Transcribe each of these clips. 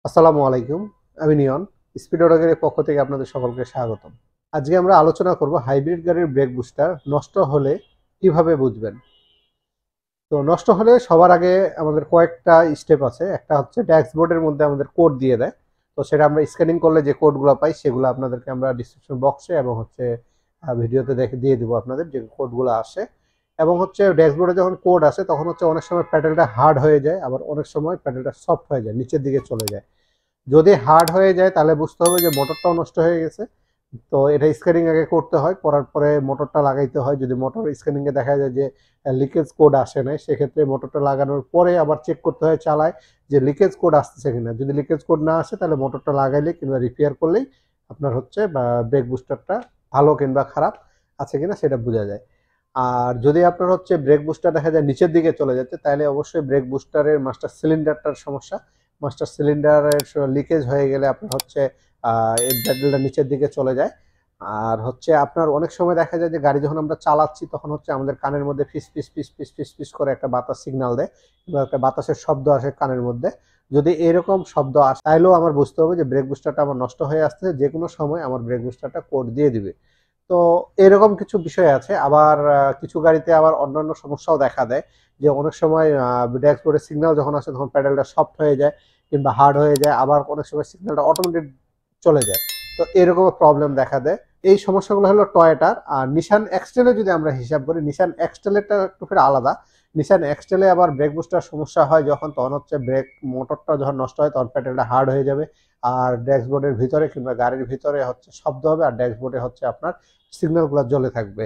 আসসালামু আলাইকুম। আমি নিয়ন। স্পিড অটোগের পক্ষ থেকে আপনাদের সকলকে স্বাগতম। আজকে আমরা আলোচনা করব হাইব্রিড গাড়ির ব্রেক বুস্টার নষ্ট হলে কিভাবে বুঝবেন। তো নষ্ট হলে সবার আগে আমাদের কয়েকটা স্টেপ আছে। একটা হচ্ছে ড্যাশবোর্ডের মধ্যে আমাদের কোড দিয়ে দেয়। তো সেটা আমরা স্ক্যানিং করলে যে কোডগুলো পাই সেগুলো আপনাদেরকে আমরা ডিসক্রিপশন বক্সে এবং হচ্ছে ভিডিওতে দেখে দিয়ে দেবো আপনাদের যে কোডগুলো আসে। এবং হচ্ছে ড্যাশবোর্ডে যখন কোড আসে তখন হচ্ছে অনেক সময় প্যাডেলটা হার্ড হয়ে যায়, আবার অনেক সময় প্যাডেলটা সফট হয়ে যায়, নিচের দিকে চলে যায়। যদি হার্ড হয়ে যায় তাহলে বুঝতে হবে যে মোটরটাও নষ্ট হয়ে গেছে। তো এটা স্ক্যানিং আগে করতে হয়, করার পরে মোটরটা লাগাইতে হয়। যদি মোটর স্ক্যানিংয়ে দেখা যায় যে লিকেজ কোড আসে নাই, সেক্ষেত্রে মোটরটা লাগানোর পরে আবার চেক করতে হয় চালায় যে লিকেজ কোড আসতেছে কিনা। যদি লিকেজ কোড না আসে তাহলে মোটরটা লাগাইলে কিংবা রিপেয়ার করলেই আপনার হচ্ছে বা ব্রেক বুস্টারটা ভালো কিংবা খারাপ আছে কিনা সেটা বোঝা যায়। আর যদি আপনার হচ্ছে ব্রেক বুস্টার দেখা যায় নিচের দিকে চলে যাচ্ছে, তাহলে অবশ্যই ব্রেক বুস্টারের মাস্টার সিলিন্ডারটার সমস্যা। মাস্টার সিলিন্ডারের লিকেজ হয়ে গেলে আপনার হচ্ছে এই ব্যাটেলটা নিচের দিকে চলে যায়। আর হচ্ছে আপনার অনেক সময় দেখা যায় যে গাড়ি যখন আমরা চালাচ্ছি তখন হচ্ছে আমাদের কানের মধ্যে ফিস ফিস ফিস ফিস ফিস ফিস করে একটা বাতাস সিগন্যাল দেয় বা একটা বাতাসের শব্দ আসে কানের মধ্যে। যদি এরকম শব্দ আসে তাহলেও আমার বুঝতে হবে যে ব্রেক বুস্টারটা আমার নষ্ট হয়ে আসছে, যে কোনো সময় আমার ব্রেক বুস্টারটা কোড দিয়ে দিবে। তো এরকম কিছু বিষয় আছে। আবার কিছু গাড়িতে আবার অন্যান্য সমস্যাও দেখা দেয় যে অনেক সময় ড্যাশবোর্ডের সিগন্যাল যখন আসে তখন প্যাডেলটা সফট হয়ে যায় কিংবা হার্ড হয়ে যায়, আবার অনেক সময় সিগন্যালটা অটোমেটিক চলে যায়। তো এরকম প্রবলেম দেখা দেয়। এই সমস্যাগুলো হলো টয়োটার। আর নিশান এক্সটেলে যদি আমরা হিসাব করি, নিশান এক্সটেলেরটা একটু ফের আলাদা। নিশান এক্সটেলে আবার ব্রেক বুস্টার সমস্যা হয় যখন, তখন হচ্ছে ব্রেক মোটরটা যখন নষ্ট হয় তখন প্যাডেলটা হার্ড হয়ে যাবে। আর ড্যাশবোর্ডের ভিতরে কিংবা গাড়ির ভিতরে হচ্ছে শব্দ হবে, আর ড্যাশবোর্ডে হচ্ছে আপনার সিগন্যালগুলো জ্বলে থাকবে।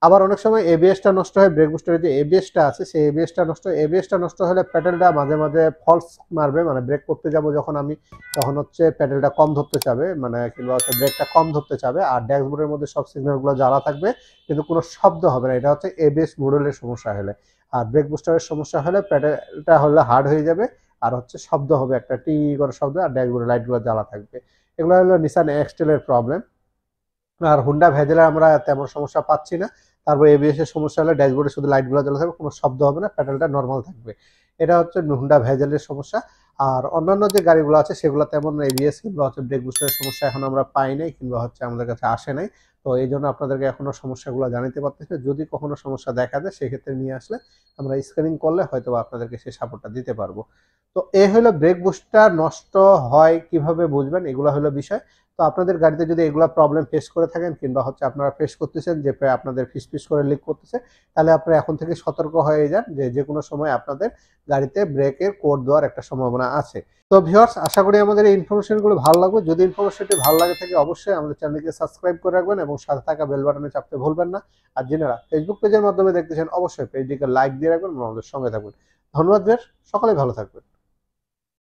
আবার অনেক সময় এবিএসটা নষ্ট হয়, ব্রেক বুস্টারের যে এবিএসটা আছে সেই এবিএসটা নষ্ট হয়। এবিএসটা নষ্ট হলে প্যাডেলটা মাঝে মাঝে ফলস মারবে, মানে ব্রেক করতে যাব যখন আমি তখন হচ্ছে প্যাডেলটা কম ধরতে চাবে, মানে কিংবা হচ্ছে ব্রেকটা কম ধরতে চাবে। আর ড্যাশবোর্ডের মধ্যে সব সিগন্যালগুলো জ্বালা থাকবে কিন্তু কোনো শব্দ হবে না। এটা হচ্ছে এবিএস মডেলের সমস্যা হলে। আর ব্রেক বুস্টারের সমস্যা হলে প্যাডেলটা হলে হার্ড হয়ে যাবে, আর হচ্ছে শব্দ হবে একটা টি করে শব্দ, আর ড্যাশবোর্ডের লাইটগুলো জ্বালা থাকবে। এগুলো হলো নিসান এক্সটেলের প্রবলেম। আর হুন্ডা ভেজেলে আমরা তেমন সমস্যা পাচ্ছি না। তারপর এবিএস এর সমস্যা হলে ড্যাশবোর্ডে শুধু লাইটগুলো জ্বলে থাকবে, কোনো শব্দ হবে না, প্যাডেলটা নর্মাল থাকবে। এটা হচ্ছে হুন্ডা ভেজেলের সমস্যা। আর অন্যান্য যে গাড়িগুলো আছে সেগুলো তেমন এবিএস কিংবা হচ্ছে ব্রেক বুস্টারের সমস্যা এখন আমরা পাই নাই কিংবা হচ্ছে আমাদের কাছে আসে নাই। তো এই জন্য আপনাদেরকে এখনো সমস্যাগুলো জানাতে পারতেছি। যদি কখনো সমস্যা দেখা দেয় সেক্ষেত্রে নিয়ে আসলে আমরা স্ক্যানিং করলে হয়তো আপনাদেরকে সেই সাপোর্টটা দিতে পারবো। তো এ হলো ব্রেক বুস্টার নষ্ট হয় কিভাবে বুঝবেন, এগুলো হলো বিষয়। তো আপনাদের গাড়িতে যদি এগুলা প্রবলেম ফেস করে থাকেন কিংবা হচ্ছে আপনারা ফেস করতেছেন যে আপনাদের ফিস ফিস করে লিক করতেছে, তাহলে আপনারা এখন থেকে সতর্ক হয়ে যান যে যে কোনো সময় আপনাদের গাড়িতে ব্রেকের কোড দেওয়ার একটা সম্ভাবনা আছে। তো ভিউয়ার্স, আশা করি আমাদের এই ইনফরমেশনগুলো ভালো লাগবে। যদি ইনফরমেশনটি ভালো লাগে থাকে অবশ্যই আমাদের চ্যানেলকে সাবস্ক্রাইব করে রাখবেন এবং সাথে থাকা বেল বাটনে চাপতে ভুলবেন না। আর যারা ফেসবুক পেজের মাধ্যমে দেখতেছেন অবশ্যই পেজটিকে লাইক দিয়ে রাখবেন এবং আমাদের সঙ্গে থাকবেন। ধন্যবাদ ভিউয়ার্স, সকলেই ভালো থাকবেন।